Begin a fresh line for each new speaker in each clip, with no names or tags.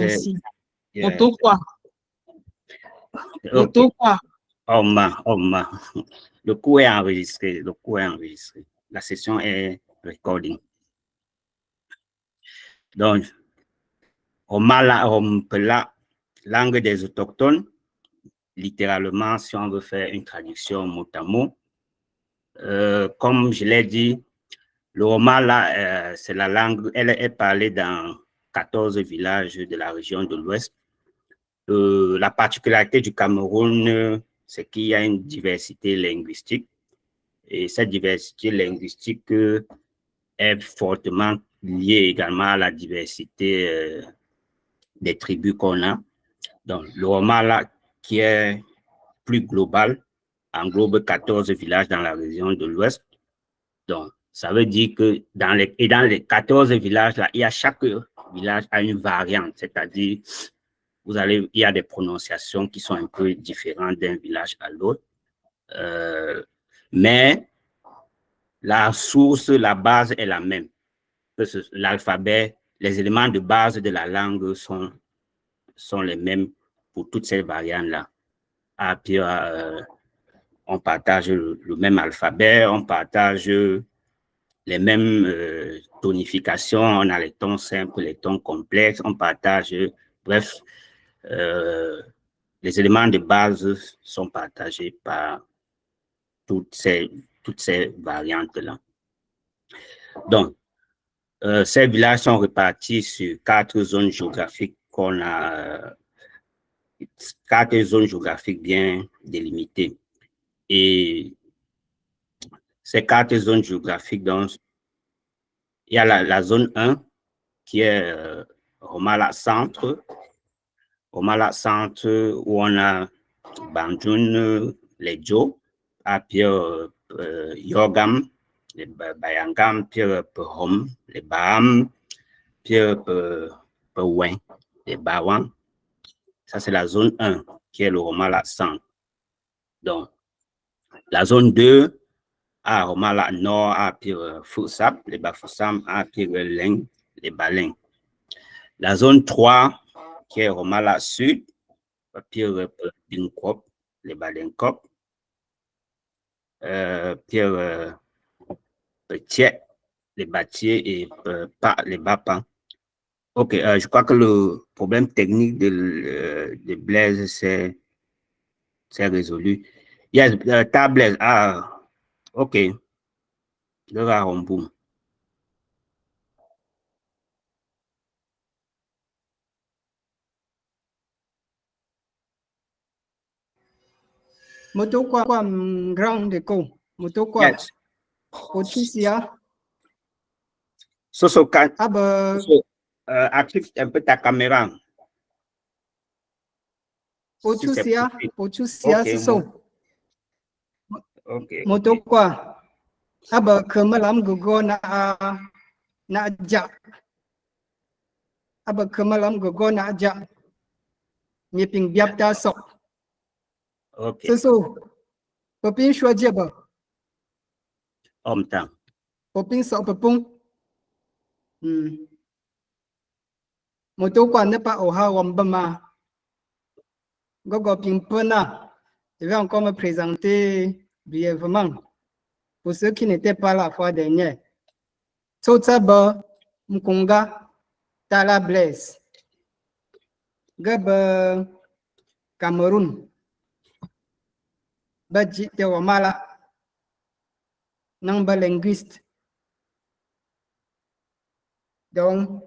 merci.
Yeah.
Moto quoi?
Okay.
Moto quoi?
Oma. Le cours est enregistré. La session est recording. Donc, Omala, langue des autochtones, littéralement, si on veut faire une traduction mot à mot, comme je l'ai dit, le Omala, c'est la langue, elle est parlée dans 14 villages de la région de l'Ouest. La particularité du Cameroun, c'est qu'il y a une diversité linguistique. Et cette diversité linguistique est fortement liée également à la diversité des tribus qu'on a. Donc, le Omala, qui est plus global, englobe 14 villages dans la région de l'Ouest. Donc, ça veut dire que dans les 14 villages, là, chaque village a une variante, c'est-à-dire il y a des prononciations qui sont un peu différentes d'un village à l'autre. Mais la source, la base est la même. L'alphabet, les éléments de base de la langue sont les mêmes pour toutes ces variantes-là. Puis, on partage le même alphabet, on partage les mêmes tonifications, on a les tons simples, les tons complexes, on partage, bref, les éléments de base sont partagés par toutes ces variantes-là. Donc, ces villages sont répartis sur 4 zones géographiques qu'on a, 4 zones géographiques bien délimitées. Et ces 4 zones géographiques, donc, il y a la zone 1 qui est Omala Centre. Omala Centre où on a Banjun, les Djo, puis Yogam, les Bayangam, puis Hom, les Baham, puis Wen, les Bawang. Ça, c'est la zone 1, qui est le Omala Centre. Donc, la zone 2, à Omala Nord, à puis Foussap, les Bafoussam, à puis Leng, les Baleng. La zone 3, qui est Omala Sud, puis Binkop, les Balenkop, puis Petiet, les Batiers et les Bapans. OK, je crois que le problème technique de Blaise, c'est résolu. Yes, ta Blaise, OK. Le Ramboum.
Moto quoi grand de co? Moto quoi?
Yes.
Otusia.
Active un peu ta caméra.
Otusia, c'est ça.
OK.
Moto quoi? Kemalam gogo na ja. Kemalam gogo na ja. Miping biap ta sok.
OK.
C'est ça. Popin choisir ba.
Om-tam.
Popin sok popong. Moto quoi n'est pas au ha wambama. Gogo Pimpona, je vais encore me présenter brièvement pour ceux qui n'étaient pas là la fois dernière. Totsaba Mkonga Tala Blaise. Gaba Cameroun. Badji Tewamala. Namba linguiste. Donc,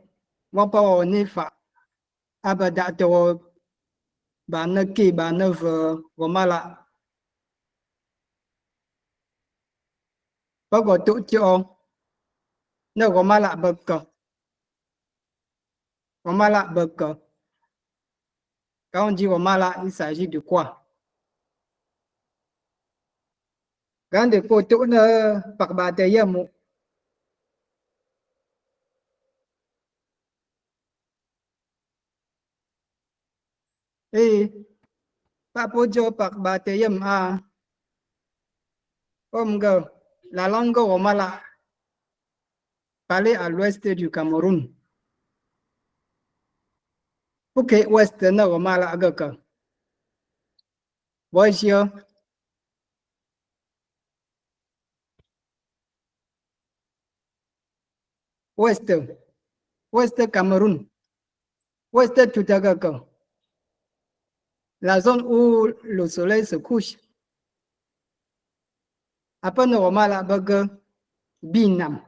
on pas on est fa. Abada Tewa. Bana ki bana Wamala. Bago Tutio. Ne Wamala Baka. Wamala Baka. Quand on dit Wamala, il s'agit de quoi? Quand des photos ne par bataille, et pas pour dire par bataille, comme la langue Wamala parlée à l'ouest du Cameroun. Ok, ouest na Roma la agaka. Bonjour. Ouest. Ouest Cameroun. Ouest tout agaka. La zone où le soleil se couche. Après na Roma la baga binam.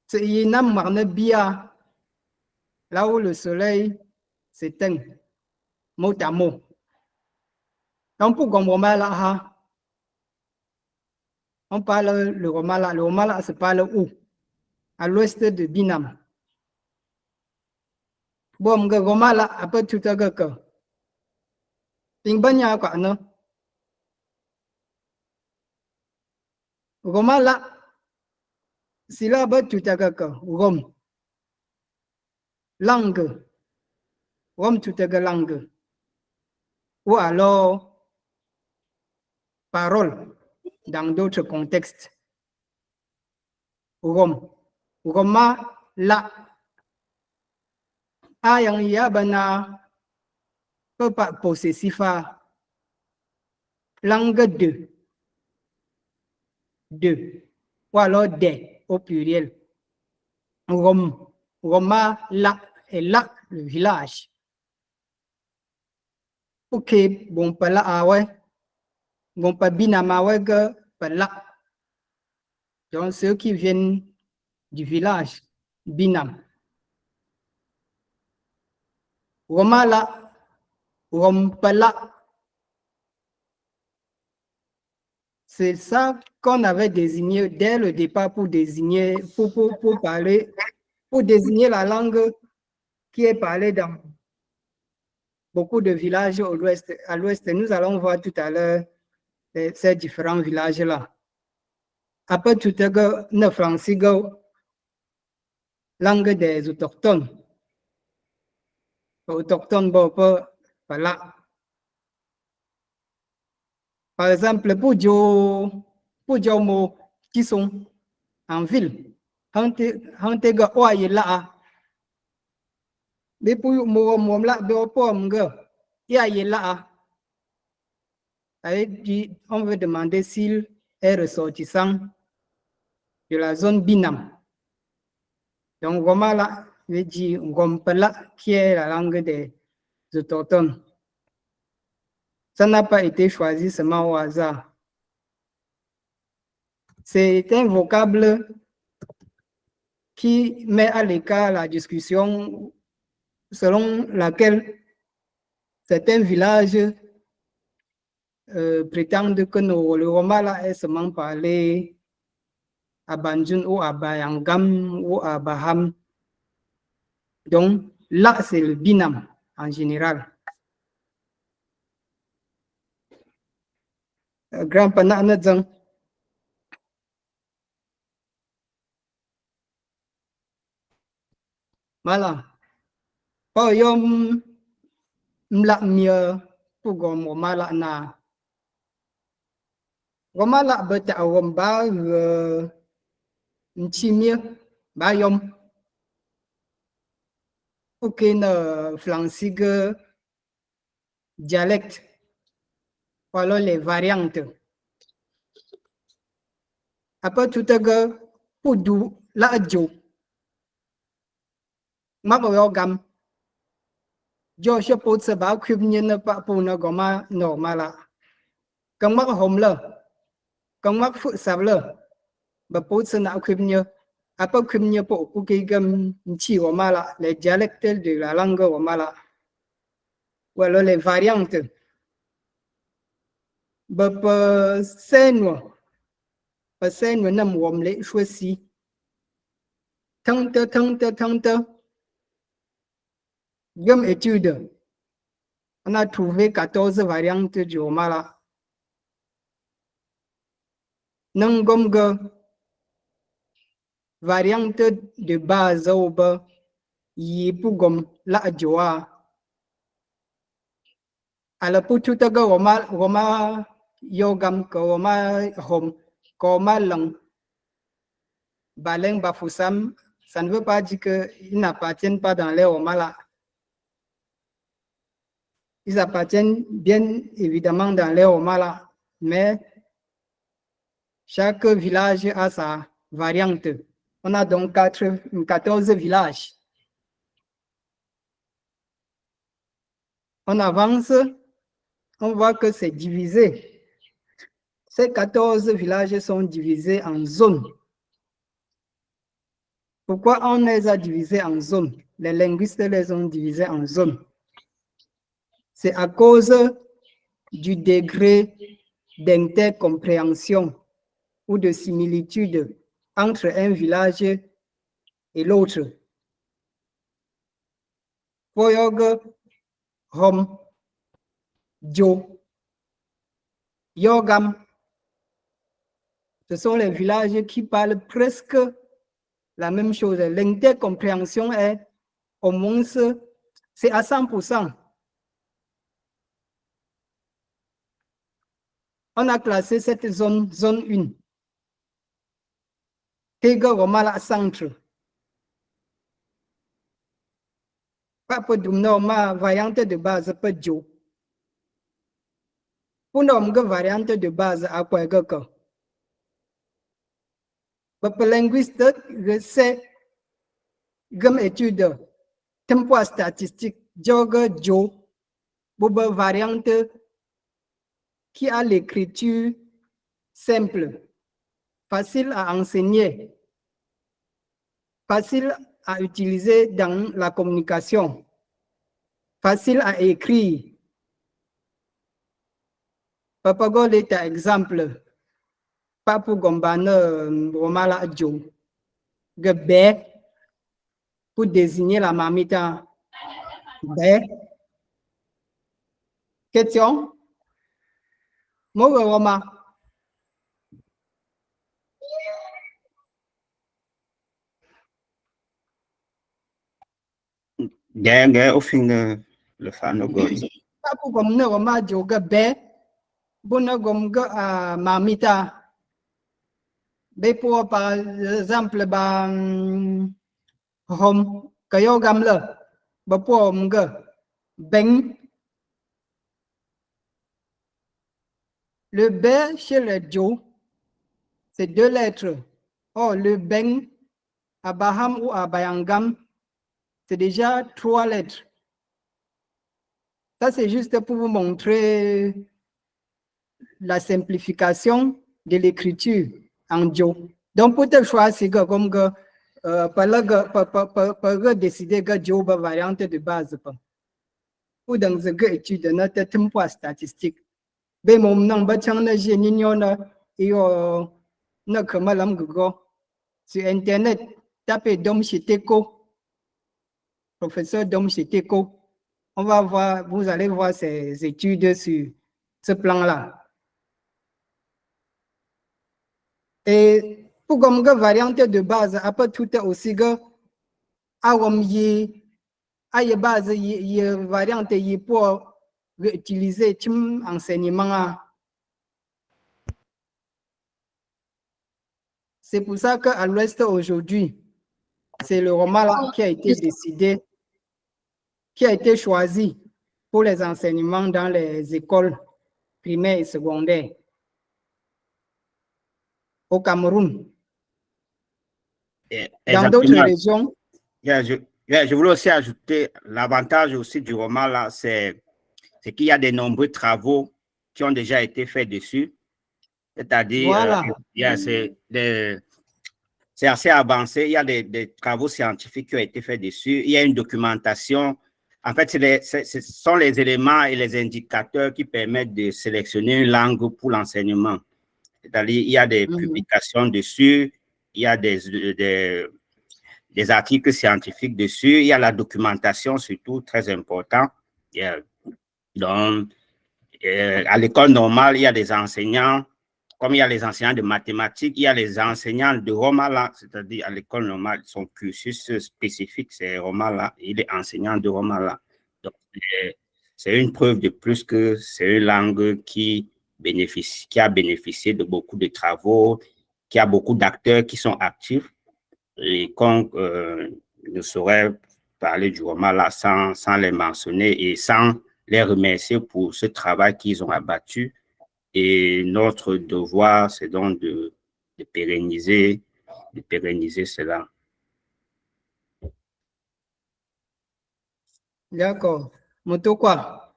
C'est Yinam marne bia. Là où le soleil s'éteint. Mot à mot. Donc pour Roma la ha. On parle le Romala. Le Romala se parle où? À l'ouest de Binam. Bon, le Romala, après tout à l'heure. Ting banya quoi, non? Romala, si là, bas tout à l'heure. Rome. Langue. Rome tout à l'heure langue. Ou alors, parole, dans d'autres contextes. Rome. Roma, la. A yang ya bana, peu pas possessif à langue de. De. Ou alors des, au pluriel. Rome. Roma, la. Et là, le village. Ok, bon, pas là, ah ouais. Bon, pas binama, ouais, pas là. Donc, ceux qui viennent du village, binam. Roma là, Rome pas là. C'est ça qu'on avait désigné dès le départ pour désigner, pour parler, pour désigner la langue qui est parlée dans beaucoup de villages au l'ouest. À l'ouest, nous allons voir tout à l'heure ces différents villages-là. Après tout à l'heure, le français, langue des autochtones. Autochtones, bon, voilà. Par exemple, pour des mots qui sont en ville, hantega oye là. Mais pour moi là, on veut demander s'il est ressortissant de la zone Binam. Donc, vraiment là, je dis Gompela, qui est la langue des autochtones. Ça n'a pas été choisi seulement au hasard. C'est un vocable qui met à l'écart la discussion selon laquelle certains villages prétendent que le Romala est seulement parlé à Banjun ou à Bayangam ou à Baham. Donc là, c'est le Binam en général. Grand Pananadzang. Voilà. Pas yom mla mieux pour gom Romala na. Romala beta romba nchimie ba yom. Aucune flancigue dialecte. Voilà les variantes. Après tout à l'heure, pour d'où la adjo. Ma bo gam. Jo je pot se ba khuyb nyen pa pu na goma normala. Quand ma hom la. Quand ma fu sab la. Ba pot se na khuyb nye. Après khuyb nye po ku ki gam nchi romala, les dialectes de la langue romala. Voilà les variantes. Ba pa senwa. Pa senwa nam wom le choisi. Tante. Comme étude, on a trouvé 14 variantes du Romala. Nangomga, variante de base au bas, yipugom la adjoa. Alors pour tout à l'heure, Roma yogam, Roma hom, Roma lang, baleng bafusam, ça ne veut pas dire qu'ils n'appartiennent pas dans les Romala. Ils appartiennent bien évidemment dans les Romala, mais chaque village a sa variante. On a donc 14 villages. On avance, on voit que c'est divisé. Ces 14 villages sont divisés en zones. Pourquoi on les a divisés en zones? Les linguistes les ont divisés en zones. C'est à cause du degré d'intercompréhension ou de similitude entre un village et l'autre. Poyog, Hom, Jo, Yogam, ce sont les villages qui parlent presque la même chose. L'intercompréhension est au moins, c'est à 100%. On a classé cette zone 1. Tega Romala centre. Pas pour ma variante de base, pas Jo. Pour une variante de base, à quoi que le linguiste sait comme étude tempo statistique jog Jo pour une variante qui a l'écriture simple, facile à enseigner, facile à utiliser dans la communication, facile à écrire. Papagol est un exemple. Pas pour Gombane Romala Jo. Bé pour désigner la mamita. Bé. Question? Moi, Roma.
Gagne au fin le fan au gold.
Pas pour Gombane Roma Jo. Bé. Pour ne Gomga mamita. Bé pour par exemple, Hom. Kayo Gamle. Ba pour Mga. Ben. Le B chez le Jo, c'est 2 lettres. Or, le Ben, Abaham ou Abayangam, c'est déjà 3 lettres. Ça, c'est juste pour vous montrer la simplification de l'écriture en Jo. Donc, pour te choisir comme que, pour décider que Jo est variante de base. Pour dans cette étude, notre tempo statistique. Ben mon nom bachang na génignon na iyo na kamalam gugo sur internet tapez Dom Chiteko, professeur Dom Chiteko. On va voir, vous allez voir ces études sur ce plan-là. Et pour comme variante de base, après tout est aussi que awam yi aye base yi variante yi pour utiliser tim enseignement. C'est pour ça qu'à l'Ouest aujourd'hui, c'est le Romala qui a été décidé, qui a été choisi pour les enseignements dans les écoles primaires et secondaires au Cameroun. Dans d'autres régions.
Je voulais aussi ajouter l'avantage aussi du Romala, c'est qu'il y a de nombreux travaux qui ont déjà été faits dessus. C'est-à-dire,
voilà.
C'est assez avancé. Il y a des travaux scientifiques qui ont été faits dessus. Il y a une documentation. En fait, ce sont les éléments et les indicateurs qui permettent de sélectionner une langue pour l'enseignement. C'est-à-dire, il y a des publications dessus, il y a des articles scientifiques dessus, il y a la documentation surtout, très important. Donc, à l'école normale, il y a des enseignants. Comme il y a les enseignants de mathématiques, il y a les enseignants de Romala, c'est-à-dire à l'école normale, son cursus spécifique, c'est Romala, il est enseignant de Romala. Donc, c'est une preuve de plus que c'est une langue qui a bénéficié de beaucoup de travaux, qui a beaucoup d'acteurs qui sont actifs. Et qu'on ne saurait parler du Wamala sans les mentionner et sans les remercier pour ce travail qu'ils ont abattu. Et notre devoir, c'est donc de pérenniser cela.
D'accord. Moto quoi?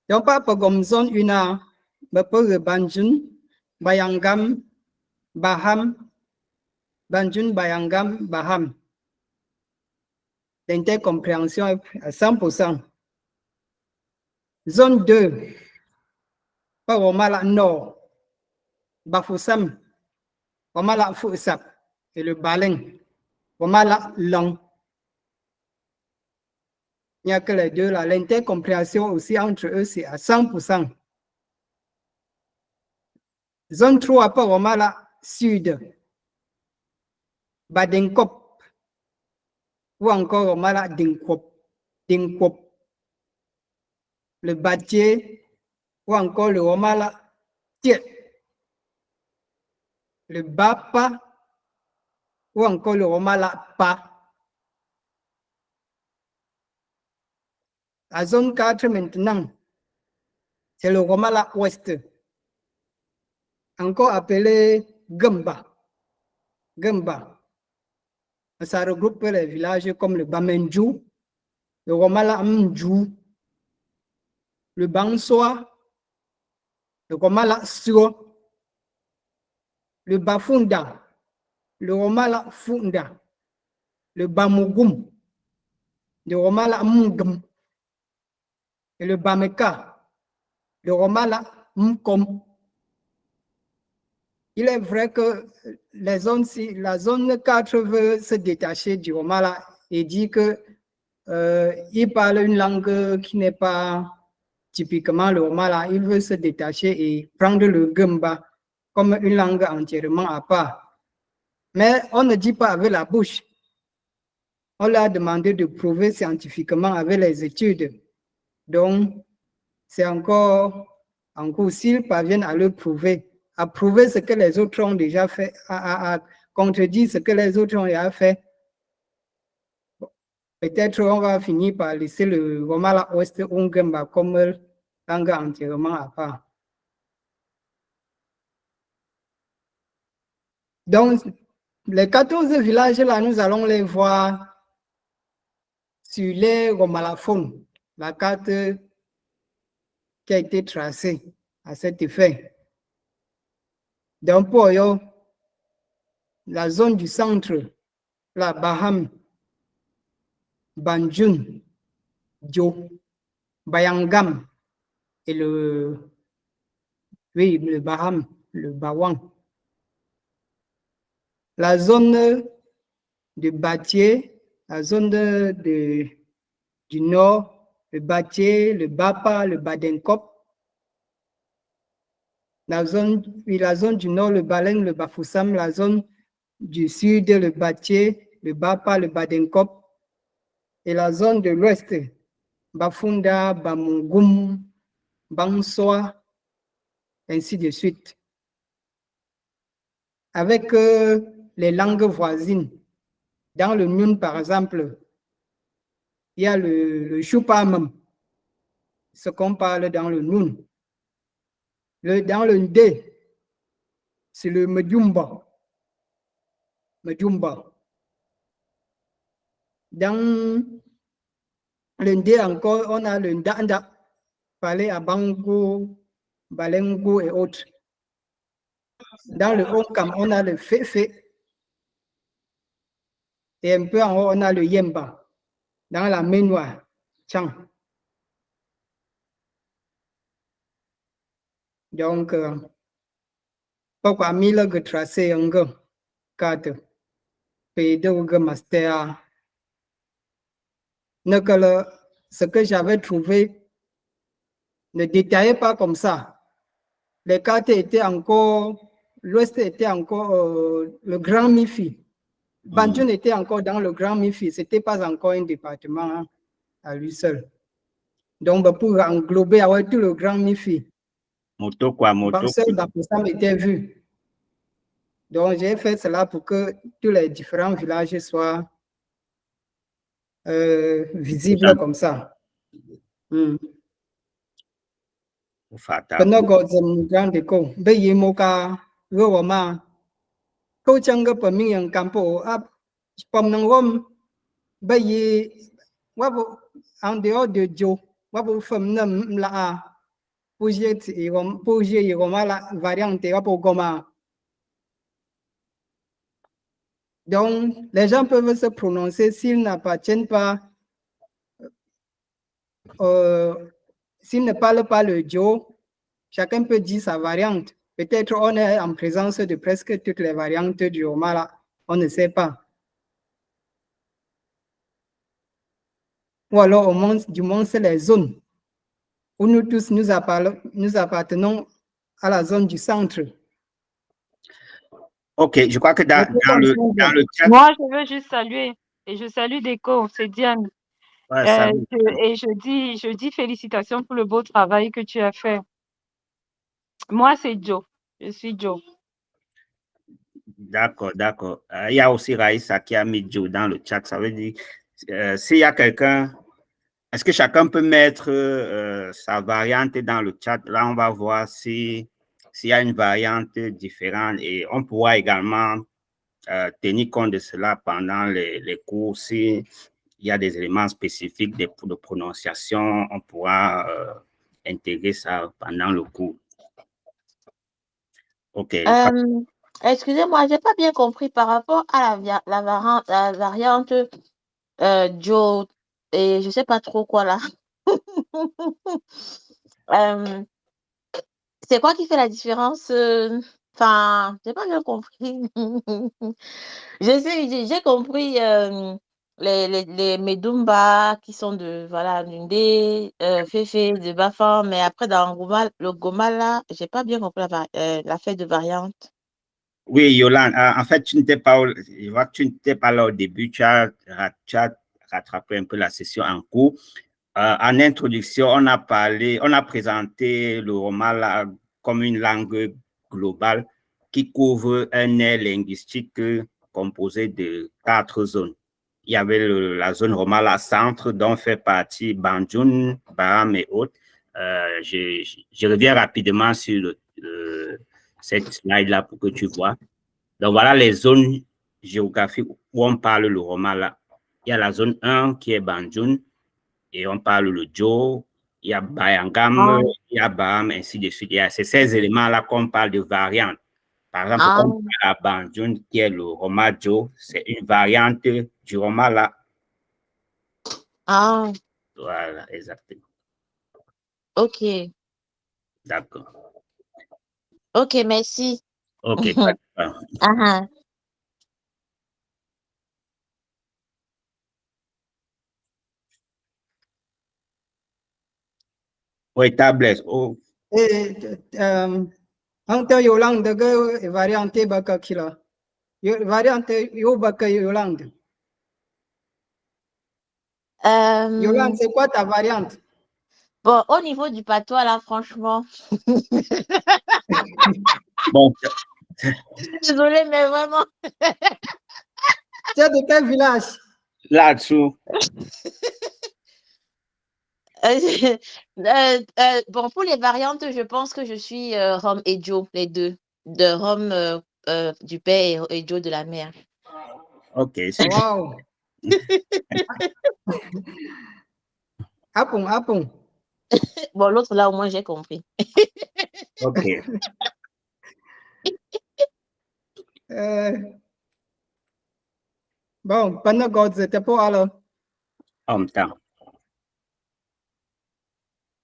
Donc, pas comme zone une bapur banjun, bayangam, baham, banjun, bayangam, baham. L'intercompréhension est à 100%. Zone 2, pas au Mala Nord, Bafoussam, au Mala Foussap, et le Baleng, au Mala Long. Il n'y a que les deux là. L'intercompréhension aussi entre eux, c'est à 100%. Zone 3, pas au Mala Sud, Badenkop, ou encore au Mala Dinkop, le Batier, ou encore le Omala Tiet, le Bapa, ou encore le Omala Pa. La zone 4 maintenant, c'est le Romala Ouest, encore appelé Gamba. Gamba. Ça regroupe les villages comme le Bamenju, le Romala Mju, le Bansoa, le Romala Sio, le Bafunda, le Romala Funda, le Bamugum, le Romala Mungum, et le Bameka, le Romala Mkom. Il est vrai que la zone 4 veut se détacher du Romala et dit que il parle une langue qui n'est pas typiquement le Romala. Il veut se détacher et prendre le Gumba comme une langue entièrement à part. Mais on ne dit pas avec la bouche. On leur a demandé de prouver scientifiquement avec les études. Donc, c'est encore en cours. S'ils parviennent à le prouver, à prouver ce que les autres ont déjà fait, à contredire ce que les autres ont déjà fait, peut-être on va finir par laisser le Romala Ouest Ungamba comme langue entièrement à part. Donc, les 14 villages là, nous allons les voir sur les romalaphones, la carte qui a été tracée à cet effet. Donc, pour eux, la zone du centre, la Baham, Banjun, Jo, Bayangam et le Baham, le Bawang. La zone de Batier, la zone du nord, le Batier, le Bapa, le Badenkop. La zone du nord, le Baleng, le Bafoussam, la zone du sud, le Batier, le Bapa, le Badenkop. Et la zone de l'ouest, Bafunda, Bamungum, Bangsoa, ainsi de suite. Avec les langues voisines. Dans le Nyun, par exemple, il y a le Chupamam, ce qu'on parle dans le Nyun. Dans le Ndé, c'est le Medjumba. Dans le Ndé encore, on a le Ndanda, parlé à Bango, Balengo et autres. Dans le Onkam, on a le Fefe. Et un peu en haut, on a le Yemba. Dans la Ménois, Chang. Donc, pourquoi mille que tracé un gars, quatre, pays de master. Ce que j'avais trouvé ne détaillait pas comme ça. Les cartes étaient encore, l'Ouest était encore le Grand Mifi. Banjun était encore dans le Grand Mifi. Ce n'était pas encore un département à lui seul. Donc, pour englober avec tout le Grand Mifi, seul Bafoussam était vu. Donc, j'ai fait cela pour que tous les différents villages soient visibles comme ça. Pendant que je grande école, ben moka roma, coachanga peming yang campo ap pom nang rom, ben wabo en dehors de Joe, wabo fem nam la a, pour y roma la variante wabo goma. Donc, les gens peuvent se prononcer s'ils n'appartiennent pas, s'ils ne parlent pas le Joe, chacun peut dire sa variante. Peut-être on est en présence de presque toutes les variantes du Roma, on ne sait pas. Ou alors au moins, du moins, c'est les zones où nous tous nous appartenons à la zone du centre.
Ok, je crois que dans le chat...
Moi, je veux juste saluer, et je salue Déco, c'est Diane.
Ouais,
Et je dis félicitations pour le beau travail que tu as fait. Moi, c'est Joe. Je suis Joe.
D'accord, d'accord. Il y a aussi Raïssa qui a mis Joe dans le chat. Ça veut dire, s'il y a quelqu'un, est-ce que chacun peut mettre sa variante dans le chat? Là, on va voir s'il y a une variante différente et on pourra également tenir compte de cela pendant les cours. S'il y a des éléments spécifiques de prononciation, on pourra intégrer ça pendant le cours. OK.
Excusez-moi, j'ai pas bien compris par rapport à la variante Joe et je sais pas trop quoi là. C'est quoi qui fait la différence? Enfin, j'ai pas bien compris. J'ai compris les Medumba qui sont de voilà Nundé, Féfé, de Bafan, mais après dans le Goma là, j'ai pas bien compris la fête de variante.
Oui, Yolande, en fait, je vois que tu n'étais pas là au début, tu as rattrapé un peu la session en cours. En introduction, on a présenté le Roma comme une langue globale qui couvre un aire linguistique composé de 4 zones. Il y avait la zone Roma centre dont fait partie Banjul, Baham et autres. Je reviens rapidement sur cette slide-là pour que tu vois. Donc, voilà les zones géographiques où on parle le Roma là. Il y a la zone 1 qui est Banjul et on parle le Joe, il y a Bayangam, il y a Baham, ainsi de suite. C'est ces éléments-là qu'on parle de variantes. Par exemple, quand on parle à Banjul, qui est le Roma Joe, c'est une variante du Roma là.
Ah.
Voilà, exactement.
Ok.
D'accord.
Ok, merci.
Ok. Oui, tablette. Oh.
Ante Yolande que variante baka kila. Variante yo baka Yolande. Yolande, c'est quoi ta variante?
Bon, au niveau du patois, là, franchement.
Bon.
Désolée, mais vraiment.
Tu es de quel village?
Là-dessous.
Bon, pour les variantes, je pense que je suis Rome et Joe, les deux. De Rome du père et Joe de la mère.
Ok.
Wow. Apon.
Bon, l'autre là, au moins, j'ai compris.
Ok.
Bon, pendant que c'était pas alors.
En même temps.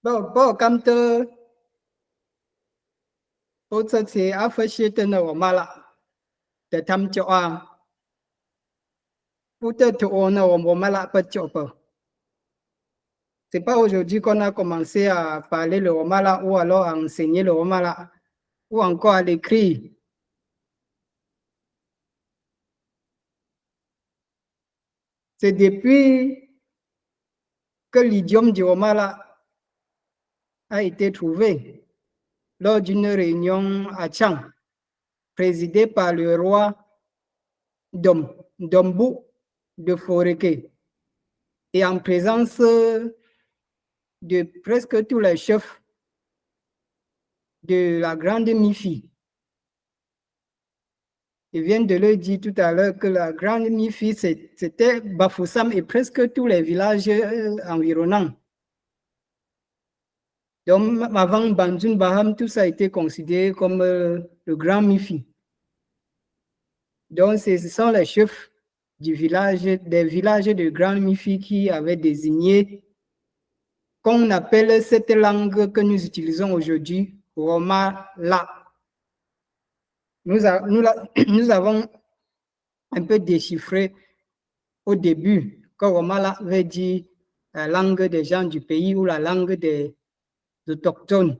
Bon, comme tu autre c'est affiché de nos mala. De tam cho a. Peut-être on a au mala pas chopa. C'est pas aujourd'hui qu'on a commencé à parler le Romala ou alors à enseigner le Romala ou encore à l'écrire. C'est depuis que l'idiome du Romala a été trouvé lors d'une réunion à Tchang, présidé par le roi Dombu de Foreke et en présence de presque tous les chefs de la grande Mifi. Je viens de le dire tout à l'heure que la grande Mifi, c'était Bafoussam et presque tous les villages environnants. Donc, avant Banjun Baham, tout ça a été considéré comme le grand Mifi. Donc, ce sont les chefs des villages de Grand Mifi qui avaient désigné qu'on appelle cette langue que nous utilisons aujourd'hui, Roma-La. Nous avons un peu déchiffré au début que Roma-La veut dire la langue des gens du pays ou la langue des autochtones.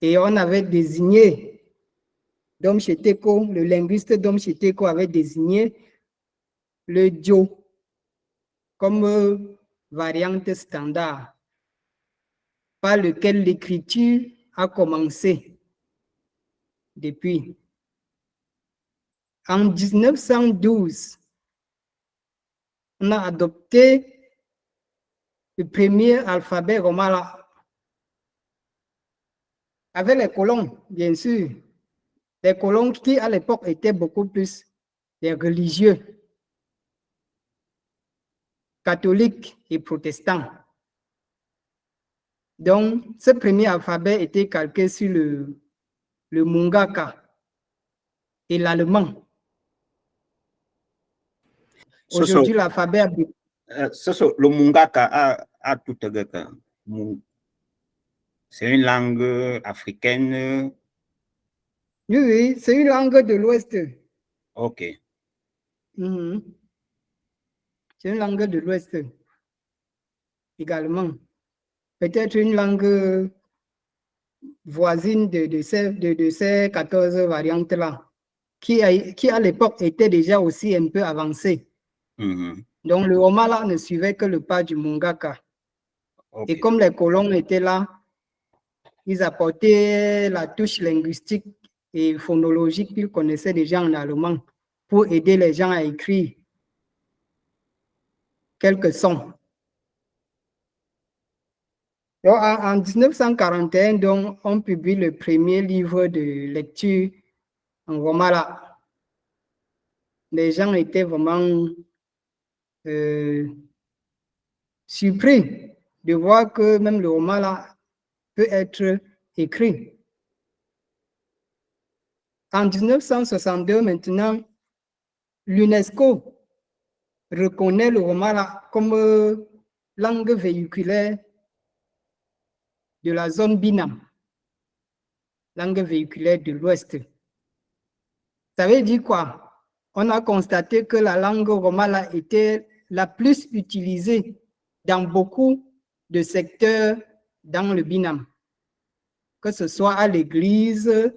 Et on avait désigné, Dom Cheteko, le linguiste Dom Cheteko avait désigné le Dio comme variante standard par lequel l'écriture a commencé depuis. En 1912, on a adopté le premier alphabet Romala avec les colons, bien sûr. Les colons qui, à l'époque, étaient beaucoup plus des religieux, catholiques et protestants. Donc, ce premier alphabet était calqué sur le Mungaka et l'allemand. Aujourd'hui, l'alphabet a...
Le Mungaka a tout à c'est une langue africaine.
Oui, c'est une langue de l'Ouest.
OK.
C'est une langue de l'Ouest également. Peut-être une langue voisine de ces 14 variantes-là, qui à l'époque était déjà aussi un peu avancée. Donc le Romala ne suivait que le pas du Mungaka. Okay. Et comme les colons étaient là, ils apportaient la touche linguistique et phonologique qu'ils connaissaient déjà en allemand pour aider les gens à écrire quelques sons. Donc, en 1941, donc, on publie le premier livre de lecture en Romala. Les gens étaient vraiment surpris de voir que même le Romala peut être écrit. En 1962, maintenant, l'UNESCO reconnaît le Romala comme langue véhiculaire de la zone Binam, langue véhiculaire de l'Ouest. Ça veut dire quoi? On a constaté que la langue Romala était la plus utilisée dans beaucoup de secteurs dans le Binam, que ce soit à l'église,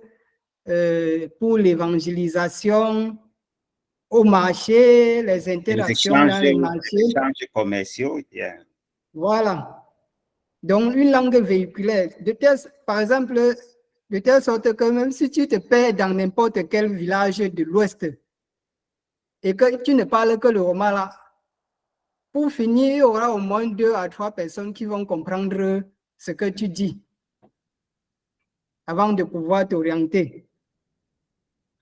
pour l'évangélisation, au marché, les interactions dans les marchés.
Les échanges commerciaux. Yeah.
Voilà. Donc, une langue véhiculaire. Par exemple, de telle sorte que même si tu te perds dans n'importe quel village de l'Ouest et que tu ne parles que le Romala, pour finir, il y aura au moins 2 à 3 personnes qui vont comprendre ce que tu dis avant de pouvoir t'orienter.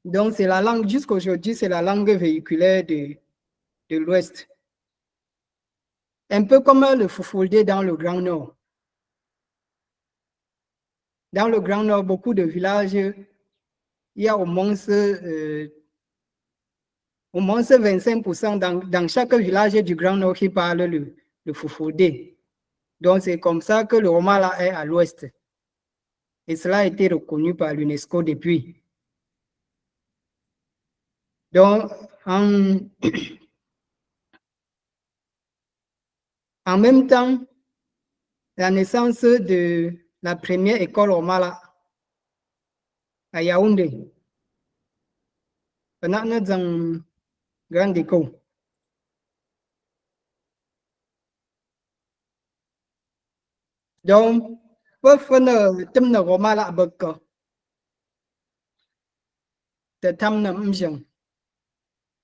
Donc, c'est la langue, jusqu'aujourd'hui, c'est la langue véhiculaire de l'Ouest. Un peu comme le Fufulde dans le Grand Nord. Dans le Grand Nord, beaucoup de villages, il y a au moins 25% dans chaque village du Grand Nord qui parle le Fufulde. Donc, c'est comme ça que le Romala est à l'Ouest. Et cela a été reconnu par l'UNESCO depuis. Donc, en même temps, la naissance de la première école Romala à Yaoundé, pendant notre grande école. Donc, pour faire le thème de Romala à Boko,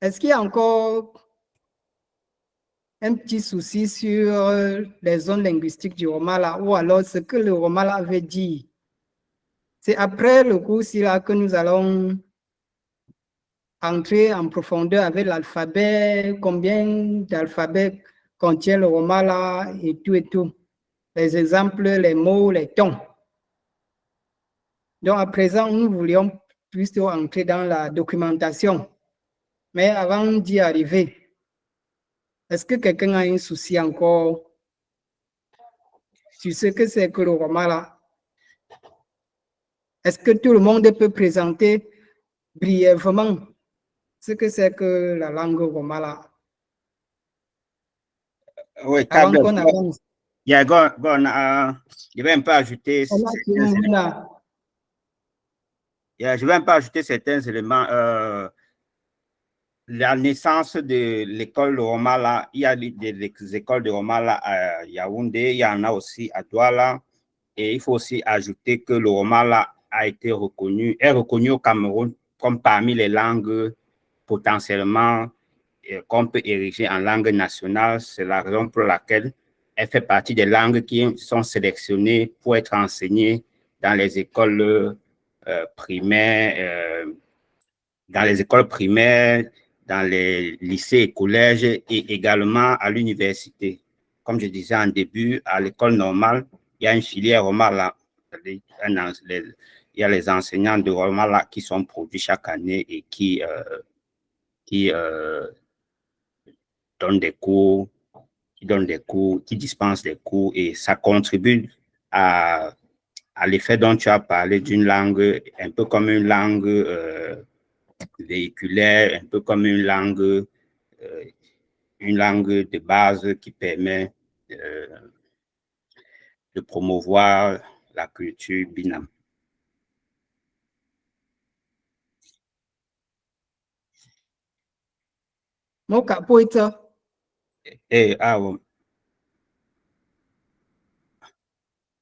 Est-ce qu'il y a encore un petit souci sur les zones linguistiques du Romala ou alors ce que le Romala avait dit? C'est après le cours-ci là que nous allons entrer en profondeur avec l'alphabet, combien d'alphabets contient le Romala et tout. Les exemples, les mots, les tons. Donc à présent, nous voulions plutôt entrer dans la documentation. Mais avant d'y arriver, est-ce que quelqu'un a un souci encore sur ce que c'est que le Romala? Est-ce que tout le monde peut présenter brièvement ce que c'est que la langue Romala?
Oui,
Avant qu'on avance.
Je vais un peu ajouter certains éléments. La naissance de l'école de Romala, il y a des écoles de Romala à Yaoundé, il y en a aussi à Douala. Et il faut aussi ajouter que le Romala est reconnu au Cameroun comme parmi les langues potentiellement qu'on peut ériger en langue nationale. C'est la raison pour laquelle elle fait partie des langues qui sont sélectionnées pour être enseignées dans les écoles primaires, dans les lycées et collèges et également à l'université. Comme je disais en début, à l'école normale, il y a une filière Romala. Il y a les enseignants de Romala qui sont produits chaque année et qui donnent des cours, qui dispensent des cours et ça contribue à l'effet dont tu as parlé d'une langue, un peu comme une langue véhiculaire, un peu comme une langue de base qui permet de promouvoir la culture binam.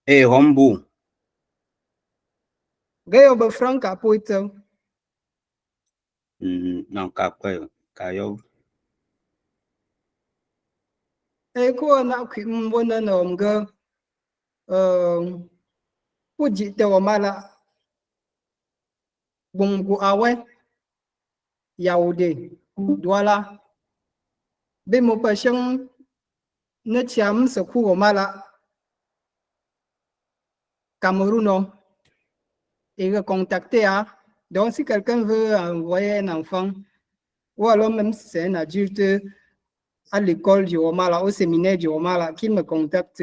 Rombo. Non, après, Kayo.
Eko na kwimwona nomga puji te Romala bungu awe Yaoundé Douala be mo passion ne tiam se ku Romala Cameroun et recontacter. Donc si quelqu'un veut envoyer un enfant ou alors même si c'est un adulte à l'école du Romala, au séminaire du Romala, qui me contacte.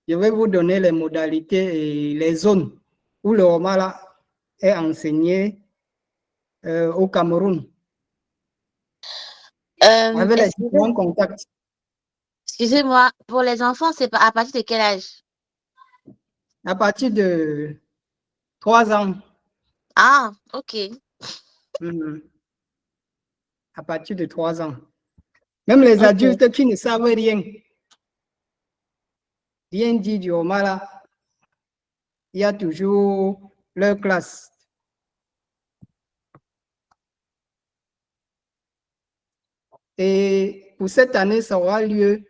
Je vais vous donner les modalités et les zones où le Romala est enseigné au Cameroun. Avec les différents contacts.
Excusez-moi, pour les enfants, c'est à partir de quel âge?
À partir de 3 ans.
Ah, ok.
À partir de 3 ans. Même les adultes qui ne savent rien dit du Romala, il y a toujours leur classe. Et pour cette année, ça aura lieu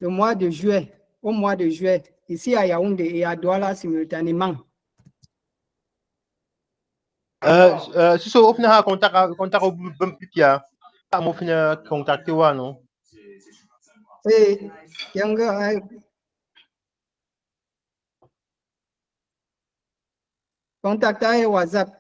le mois de juillet, au mois de juillet, ici à Yaoundé et à Douala simultanément.
Si so of na contact au Bampitia, pas mo fina contacter wa non.
Et Yanga contacter WhatsApp.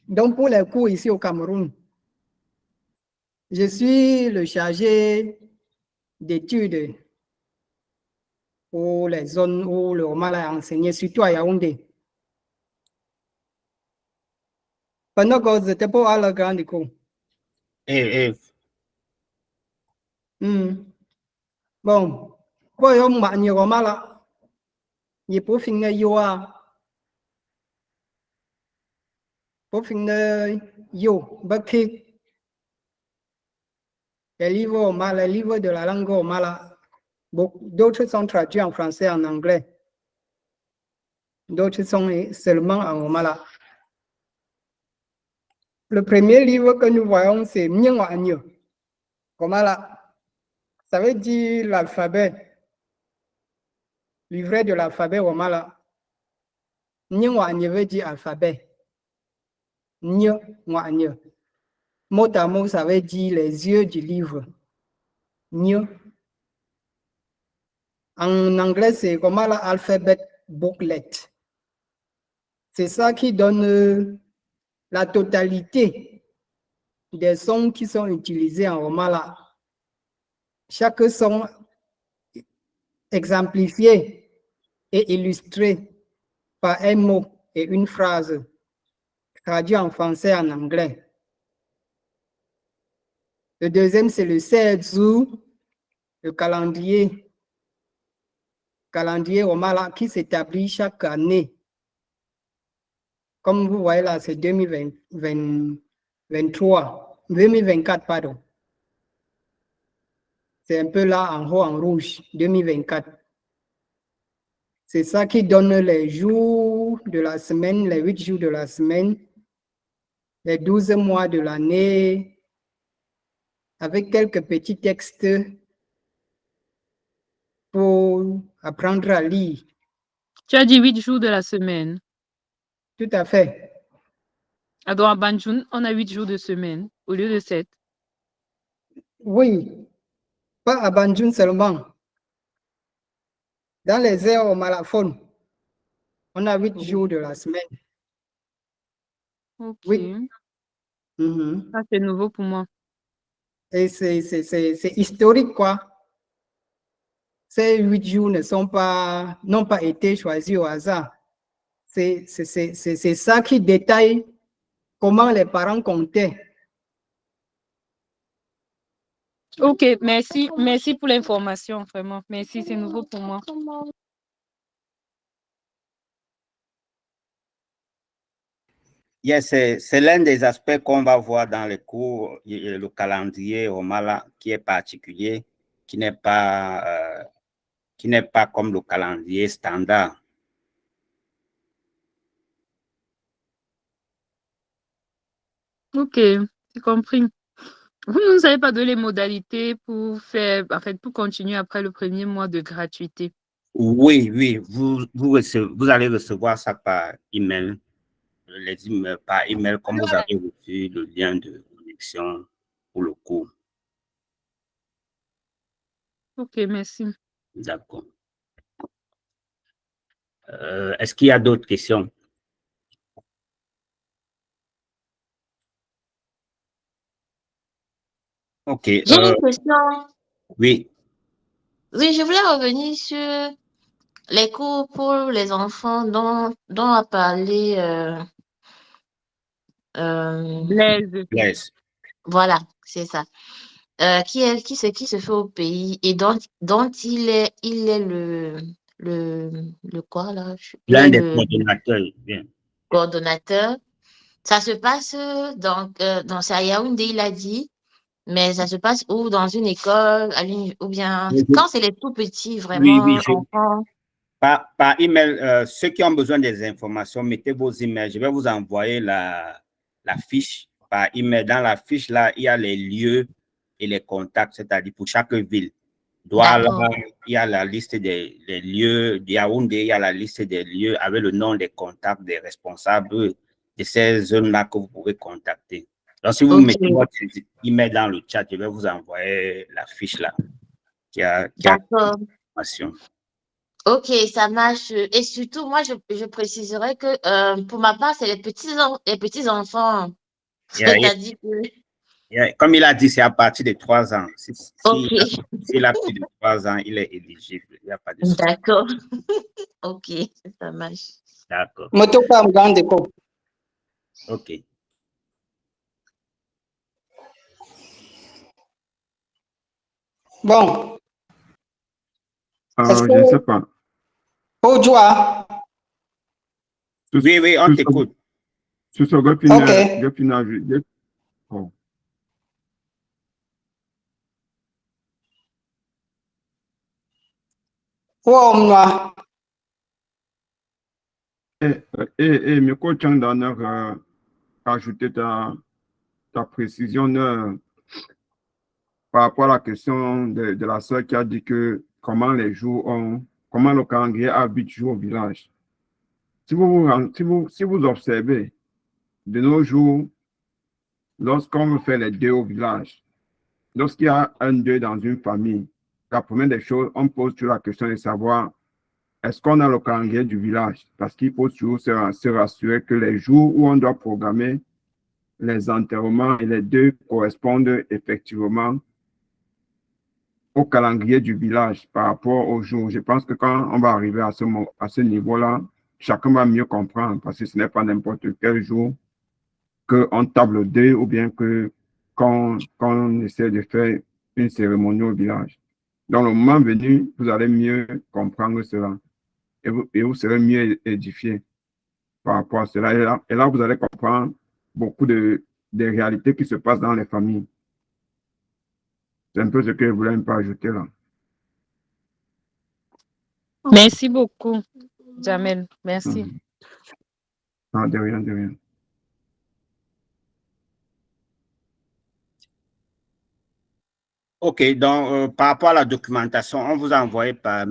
Donc, pour les cours ici au Cameroun, je suis le chargé d'études pour les zones où le Romala est enseigné, surtout à Yaoundé. Pendant que vous n'étiez pas à la grande école. Bon, pour le Romala, il faut finir Yoa. pour finir, yo, baki. Les livres au mala, les livres de la langue au mala, d'autres sont traduits en français et en anglais. D'autres sont seulement en mala. Le premier livre que nous voyons, c'est Myenwa Anyo. Komala, ça veut dire l'alphabet. Livret de l'alphabet au mala. Myenwa Anyo veut dire alphabet. Myenwa Anyo. Mot à mot, ça veut dire les yeux du livre. Nyo. En anglais, c'est comme l'alphabet booklet. C'est ça qui donne la totalité des sons qui sont utilisés en Romala. Chaque son exemplifié et illustré par un mot et une phrase traduit en français et en anglais. Le deuxième, c'est le Seedzu, le calendrier Romala qui s'établit chaque année. Comme vous voyez là, c'est 2024, pardon. C'est un peu là en haut en rouge, 2024. C'est ça qui donne les jours de la semaine, les 8 jours de la semaine, les 12 mois de l'année, avec quelques petits textes pour apprendre à lire.
Tu as dit 8 jours de la semaine.
Tout à fait.
Alors, à Banjul, on a 8 jours de semaine au lieu de 7.
Oui, pas à Banjul seulement. Dans les airs au malaphone, on a 8 jours de la semaine.
Ok.
Oui. Mhm.
Ça, c'est nouveau pour moi.
Et c'est historique, quoi. Ces 8 jours n'ont pas été choisis au hasard. C'est ça qui détaille comment les parents comptaient.
Ok, merci. Merci pour l'information, vraiment. Merci, c'est nouveau pour moi.
Yes, c'est l'un des aspects qu'on va voir dans les cours, le calendrier Romala qui est particulier, qui n'est pas comme le calendrier standard.
Ok, j'ai compris. Vous ne nous avez pas donné les modalités pour faire, en fait, pour continuer après le premier mois de gratuité.
Oui, vous allez recevoir ça par email, par email, comme vous avez reçu le lien de connexion pour le cours.
Ok, merci.
D'accord. Est-ce qu'il y a d'autres questions? Ok.
J'ai une question.
Oui.
Oui, je voulais revenir sur les cours pour les enfants dont a parlé
Blaise.
Yes.
voilà, c'est ça. Qui se fait au pays et dont il est le quoi là? Il
L'un
est
des
le
coordonnateurs. Bien.
coordonnateur. Ça se passe c'est à Yaoundé, il a dit, mais ça se passe où dans une école, ou bien quand c'est les tout petits,
Oui,
vraiment enfants.
Par email, ceux qui ont besoin des informations, mettez vos emails. Je vais vous envoyer la fiche par email. Dans la fiche, là, il y a les lieux et les contacts, c'est-à-dire pour chaque ville. Douala, il y a la liste des lieux. Yaoundé, il y a la liste des lieux avec le nom des contacts des responsables de ces zones-là que vous pouvez contacter. Donc, si vous mettez votre email dans le chat, je vais vous envoyer la fiche là qui a l'information.
Ok, ça marche. Et surtout, moi, je préciserais que pour ma part, c'est les petits enfants. C'est-à-dire que.
Comme il a dit, c'est à partir de 3 ans.
Ok.
S'il a plus de 3 ans, il est éligible. Il n'y a pas de souci.
D'accord. Ok, ça marche.
D'accord. Ok.
Bon.
Je ne sais pas.
Pour toi.
Oui, on t'écoute.
Ce sont
Ok.
Oh.
Moi,
Mais coach, ajouter ta précision par rapport à la question de la sœur qui a dit que comment comment le calendrier a 8 jours au village. Si vous observez, de nos jours, lorsqu'on fait les deuils au village, lorsqu'il y a un deuil dans une famille, la première des choses, on pose toujours la question de savoir est-ce qu'on a le calendrier du village? Parce qu'il faut toujours se rassurer que les jours où on doit programmer les enterrements et les deuils correspondent effectivement au calendrier du village par rapport au jour. Je pense que quand on va arriver à ce niveau-là, chacun va mieux comprendre parce que ce n'est pas n'importe quel jour qu'on table le deuil ou bien que quand on essaie de faire une cérémonie au village. Dans le moment venu, vous allez mieux comprendre cela et vous serez mieux édifié par rapport à cela. Et là, vous allez comprendre beaucoup des réalités qui se passent dans les familles. C'est un peu ce que je voulais un peu ajouter là.
Merci beaucoup, Jamel. Merci.
Non, de rien, de rien.
OK, donc par rapport à la documentation, on vous a envoyé par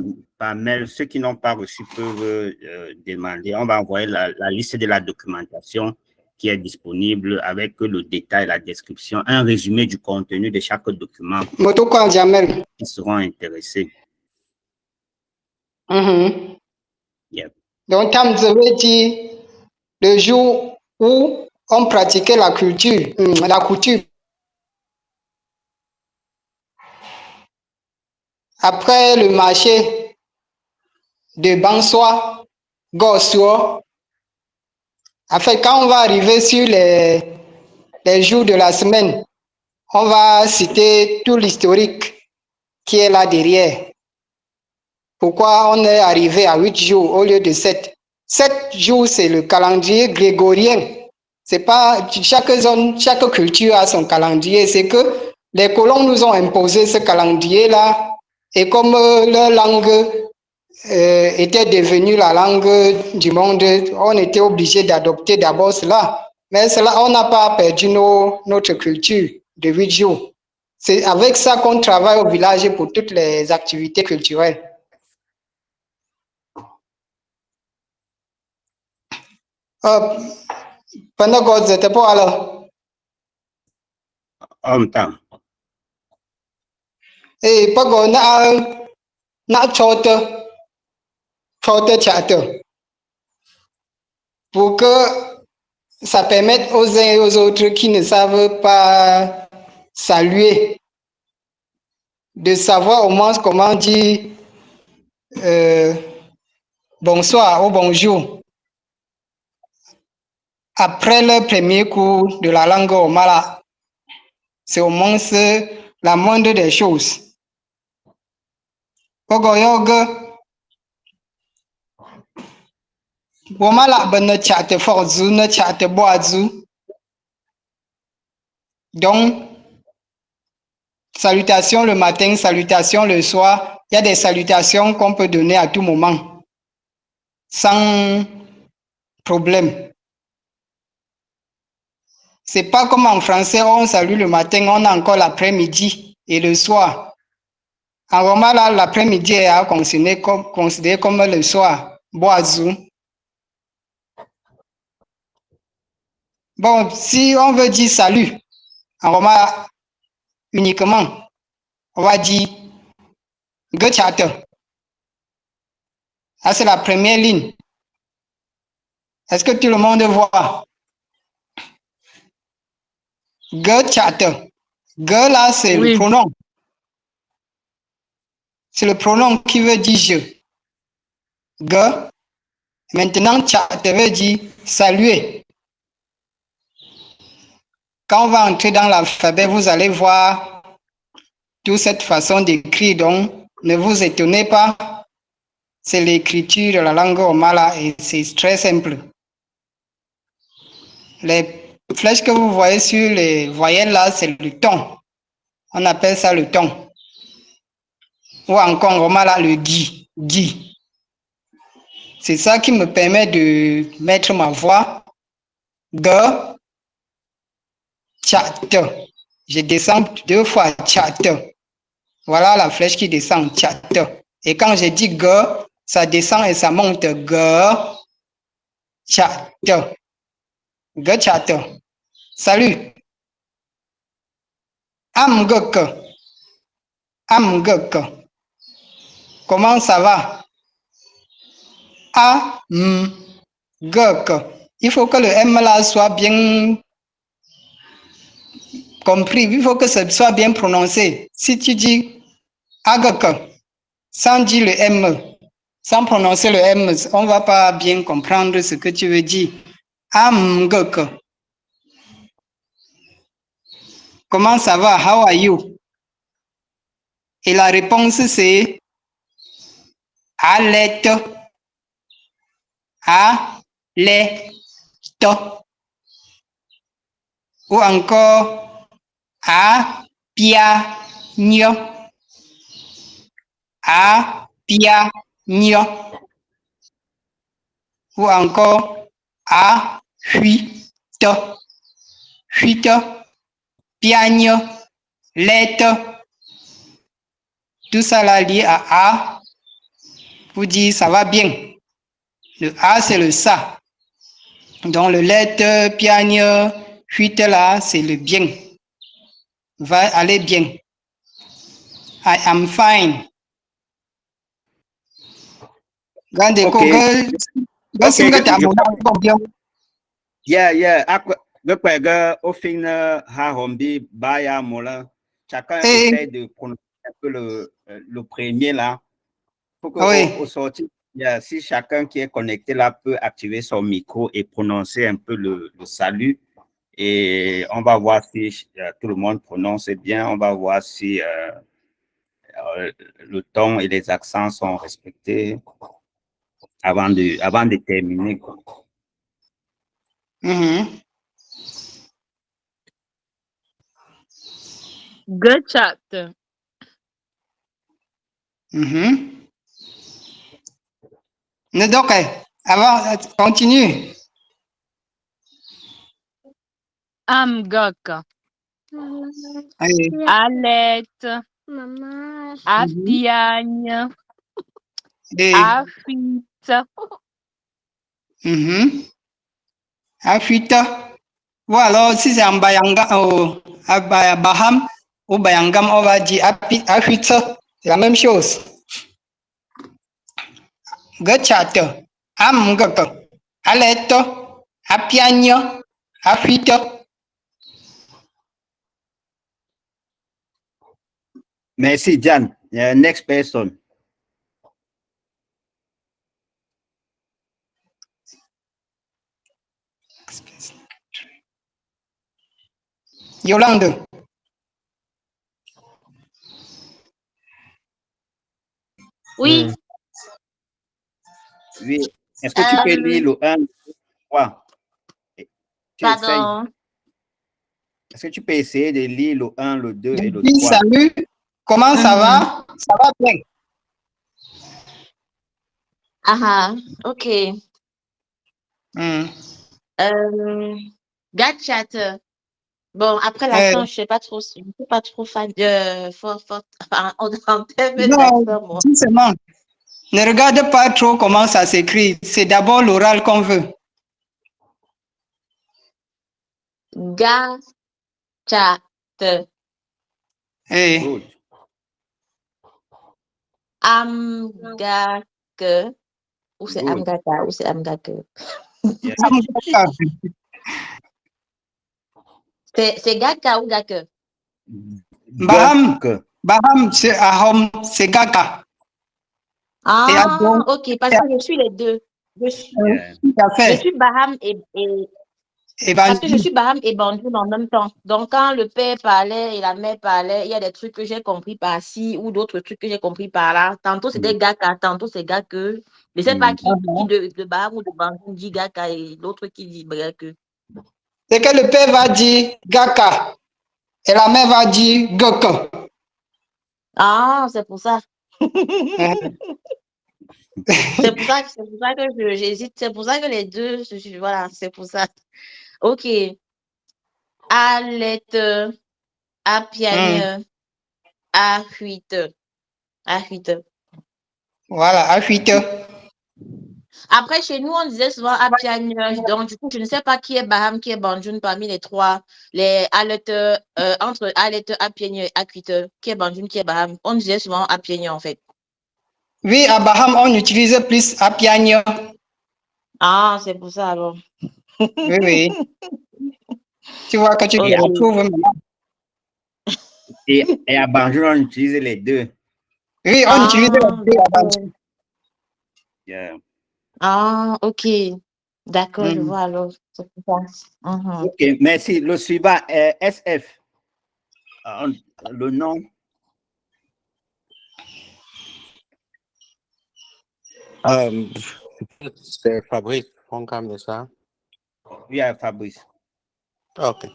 mail. Ceux qui n'ont pas reçu peuvent demander. On va envoyer la liste de la documentation qui est disponible avec le détail, la description, un résumé du contenu de chaque document
Motoko Jamel.
qui seront intéressés. Yep.
Donc, Tam dit le jour où on pratiquait la culture, la coutume. Après le marché de Bansoa, Gossuo, en fait, quand on va arriver sur les jours de la semaine, on va citer tout l'historique qui est là derrière. Pourquoi on est arrivé à 8 jours au lieu de 7? 7 jours, c'est le calendrier grégorien. C'est pas chaque zone, chaque culture a son calendrier. C'est que les colons nous ont imposé ce calendrier-là. Et comme leur langue était devenue la langue du monde, on était obligé d'adopter d'abord cela. Mais cela, on n'a pas perdu notre culture de 8 jours. C'est avec ça qu'on travaille au village pour toutes les activités culturelles. Pendant que j'étais pas là.
En même temps.
Et pas qu'on a chote chatter pour que ça permette aux uns et aux autres qui ne savent pas saluer de savoir au moins comment dire bonsoir ou bonjour après le premier cours de la langue Omala. C'est au moins la moindre des choses. Omala ben chatte forzu ne chatte boazu. Donc salutations le matin, salutations le soir. Il y a des salutations qu'on peut donner à tout moment sans problème. C'est pas comme en français, on salue le matin, on a encore l'après-midi et le soir. En Roma, là, l'après-midi est considéré comme le soir. Boazou. Bon, si on veut dire salut, en Roma uniquement, on va dire Gachate. Ça, c'est la première ligne. Est-ce que tout le monde voit? Gachate. Ge là, c'est
Oui.
le pronom. C'est le pronom qui veut dire je. Ge. Maintenant, chat veut dire saluer. Quand on va entrer dans l'alphabet, vous allez voir toute cette façon d'écrire. Donc, ne vous étonnez pas. C'est l'écriture de la langue Omala et c'est très simple. Les flèches que vous voyez sur les voyelles là, c'est le ton. On appelle ça le ton. Ou encore en roman là, le gui. Gui. C'est ça qui me permet de mettre ma voix. G, chat. Je descends 2 fois, chat. Voilà la flèche qui descend, chat. Et quand je dis G, ça descend et ça monte. G, chat. G, chat. Salut. Amgek. Amgek. Comment ça va? Gek. Il faut que le M là soit bien compris. Il faut que ce soit bien prononcé. Si tu dis Agek, sans dire le M, sans prononcer le M, on ne va pas bien comprendre ce que tu veux dire. Amgek. Comment ça va? How are you? Et la réponse c'est Alette. Alette. Ou encore Apiagno. Apiagno. Ou encore Fuite. Fuite. Piagne. Lette. Tout ça là lié à A pour dire ça va bien. Le A c'est le ça. Donc le lettre, piagne, fuite là, c'est le bien. Va aller bien. I am fine. Gande ko
Ok.
ga singa ta mo ko bien.
Yeah. Le pègre, au fin, Harombi, Baya, Mola, chacun
Eh.
essaie de prononcer un peu le premier là. Pour que
Oui.
au sortir, si chacun qui est connecté là peut activer son micro et prononcer un peu le salut. Et on va voir si tout le monde prononce bien. On va voir si le ton et les accents sont respectés avant de terminer, quoi.
Good chat.
Ne donc, avant, continue.
Amgak.
Allez.
Alette. Apiagne.
Et,
Afite.
Afuite. Ou alors, si c'est en Bayanga, à Baham ou Bayangam, on va dire Afuite. C'est la même chose. Gachat. Amgak. Alette. Apiagne. Afuite.
Merci, Jan. Next person.
Yolande.
Oui.
Oui. Est-ce que tu peux lire le 1, le 3?
Pardon.
Est-ce que tu peux essayer de lire le 1, le 2 et le
Dis
3?
salut. Comment ça va? Ça va bien.
Ok. Gachat. Bon, après l'accent, je suis pas trop fan de en termes
Non,
d'accent, moi.
dis seulement. Ne regarde pas trop comment ça s'écrit. C'est d'abord l'oral qu'on veut.
Gachat.
Eh,
Good.
Amgake. Ou c'est
Good.
Amgaka, ou c'est Amgake.
Yeah.
C'est Gaka ou Gake?
Baham.
Que-
Baham, c'est Ahom, c'est Gaka. Et Adon,
Ok, parce que je suis les deux. Je suis,
Yeah.
tout à
je
fait.
suis Baham parce que je suis Baham et Banjoul en même temps. Donc, quand le père parlait et la mère parlait, il y a des trucs que j'ai compris par-ci ou d'autres trucs que j'ai compris par-là. Tantôt, c'était Gaka, tantôt, c'est Gake. Je ne sais pas qui de Baham ou de Banjoul dit Gaka et l'autre qui dit Gake.
c'est que le père va dire Gaka et la mère va dire Gaka.
Ah, c'est pour ça.
Hein.
C'est pour ça que j'hésite. C'est pour ça que les deux, voilà, c'est pour ça. Ok. Alette, à piano, à huit. À huit.
Voilà, à 8 heures.
Après, chez nous, on disait souvent à piano. Donc, du coup, je ne sais pas qui est Baham, qui est Banjun parmi les trois. Les Alette, entre Alette, à piano et à huit. Qui est Banjun, qui est Baham. On disait souvent à piano, en fait.
Oui, à Baham, on utilise plus à piano.
Ah, c'est pour ça alors.
Oui, oui. Tu vois que tu
Ok.
te retrouves maintenant.
Et à Banjul, on utilise les deux.
Oui, on utilise les
Ah,
deux à
d'accord.
Banjul.
Yeah.
Ah, ok. D'accord, je
Mm.
vois alors. C'est pour ça. Mhm.
OK, merci. Le suivant est SF. Le nom.
C'est Fabrice Foncam de ça.
Oui, Fabrice.
Ok.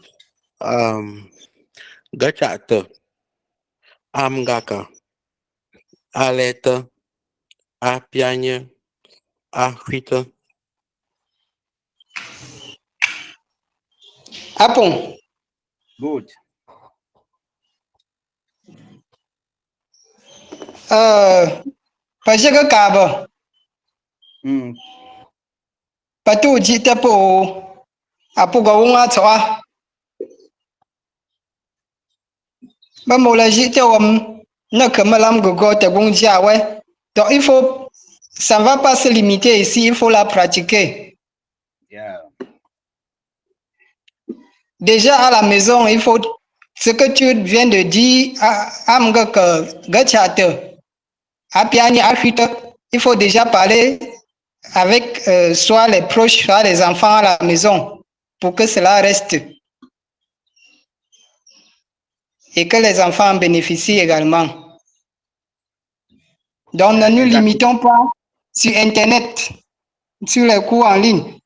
Gachata. Amgaka. Aleta. Apianya. Ahwita.
Apon.
Good.
Parce que Kaba,
Mm.
Patou dit pour Apogaunga Toa. Mamola jite ne que malam gogo te gonja ouais. Donc ça ne va pas se limiter ici, il faut la pratiquer.
Yeah.
Déjà à la maison, il faut ce que tu viens de dire à Mgaka Gachate, à Piani, à Chute, il faut déjà parler avec soit les proches, soit les enfants à la maison pour que cela reste et que les enfants en bénéficient également. Donc ne nous
Exactement.
limitons pas sur Internet, sur les cours en ligne.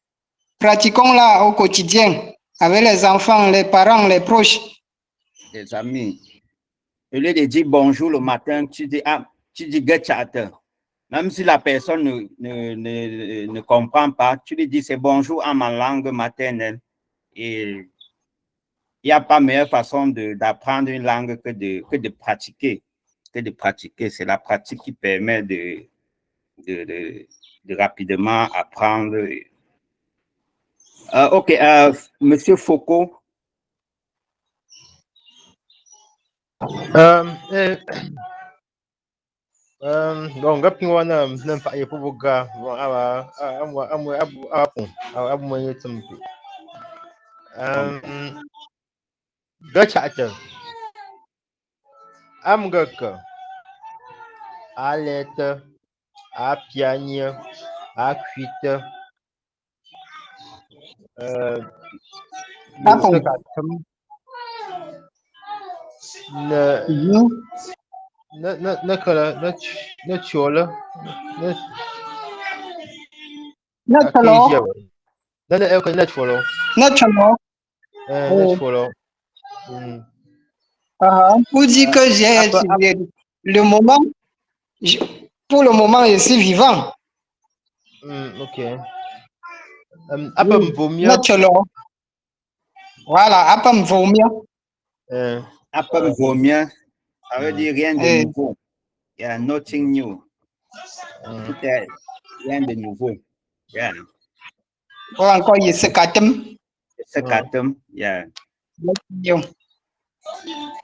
Pratiquons-la au quotidien avec les enfants, les parents, les proches.
Les amis. Au lieu de dire bonjour le matin, tu dis get chatter. Même si la personne ne comprend pas, tu lui dis c'est bonjour en ma langue maternelle. Et il n'y a pas meilleure façon d'apprendre une langue que de pratiquer. C'est la pratique qui permet de rapidement apprendre. OK, Monsieur Foucault.
Donc, gapi wana nan fa ya fubuga abu mai tumpi. Gacha atan. Am gaka. Aleta. Apianya. Akwita. Le
Apon.
sakatam. Na kala na chola. Na keja. Na elka na cholo.
Naturellement.
Na cholo.
Pour dire que j'ai le moment, pour le moment, je suis vivant.
Ok. Apa mvomia.
Naturellement. Voilà, après me vomir.
Après me vomir, ça veut dire rien de nouveau. Il y a nothing new. Tout est rien de nouveau. Yeah.
Ou encore, il se catem.
C'est katem. Yeah.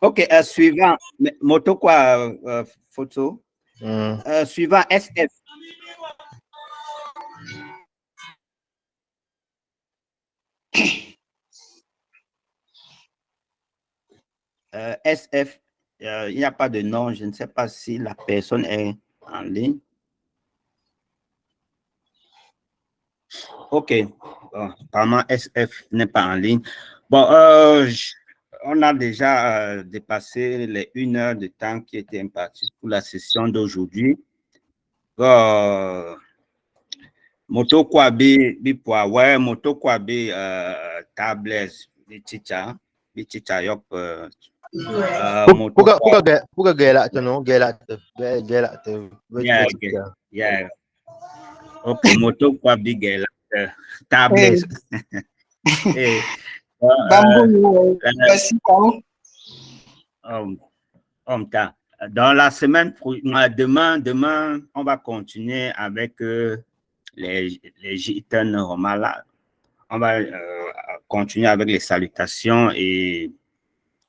OK, suivant. Moto quoi, photo? Suivant SF. SF, il n'y a pas de nom. Je ne sais pas si la personne est en ligne. OK. Bon, apparemment, SF n'est pas en ligne. Bon, on a déjà dépassé les 1 heure de temps qui était imparti pour la session d'aujourd'hui. Moto Kwabe, Bipwa, ouais, Moto Kwabe, Tables, Bichicha, Yok,
Puga gela to no, gela to.
yeah, yeah. Ok, moto kwa big tables. Et,
Bambou, merci, Pao.
dans la semaine, demain, on va continuer avec les gitanes romales. On va continuer avec les salutations et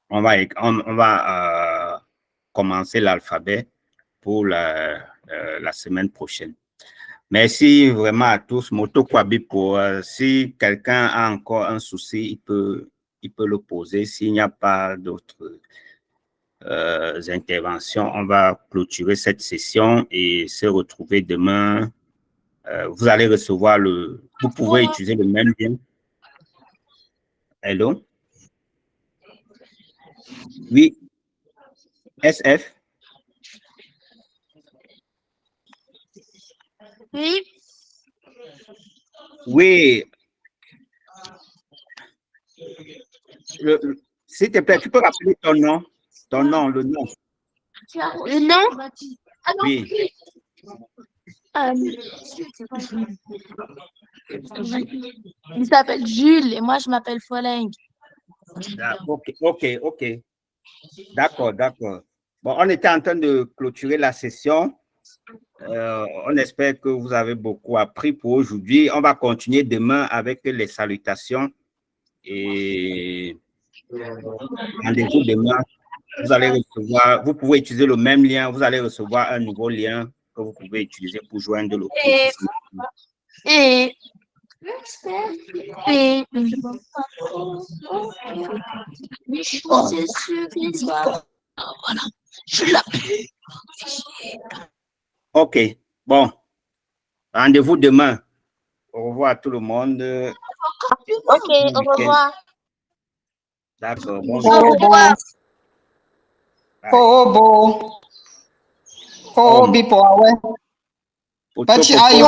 on va commencer l'alphabet pour la semaine prochaine. Merci vraiment à tous. Moto Kwabi pour si quelqu'un a encore un souci, il peut le poser. S'il n'y a pas d'autres interventions, on va clôturer cette session et se retrouver demain. Vous allez recevoir vous pouvez utiliser le même lien. Hello? Oui. SF?
Oui.
Oui. S'il te plaît, tu peux rappeler ton nom? Le nom.
Le nom?
Oui.
Il s'appelle Jules et moi je m'appelle Foleng.
Ok. D'accord. Bon, on était en train de clôturer la session. On espère que vous avez beaucoup appris pour aujourd'hui. On va continuer demain avec les salutations et rendez-vous demain. Vous pouvez utiliser le même lien, vous allez recevoir un nouveau lien que vous pouvez utiliser pour joindre le groupe.
Et
Ok, bon. Rendez-vous demain. Au revoir à tout le monde.
Ok, au revoir.
D'accord.
Oh, Bipo, ouais. Pachi ayo.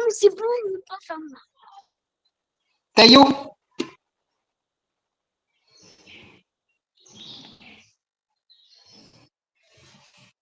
c'est bon, il ne peut pas faire ça.
Tayo.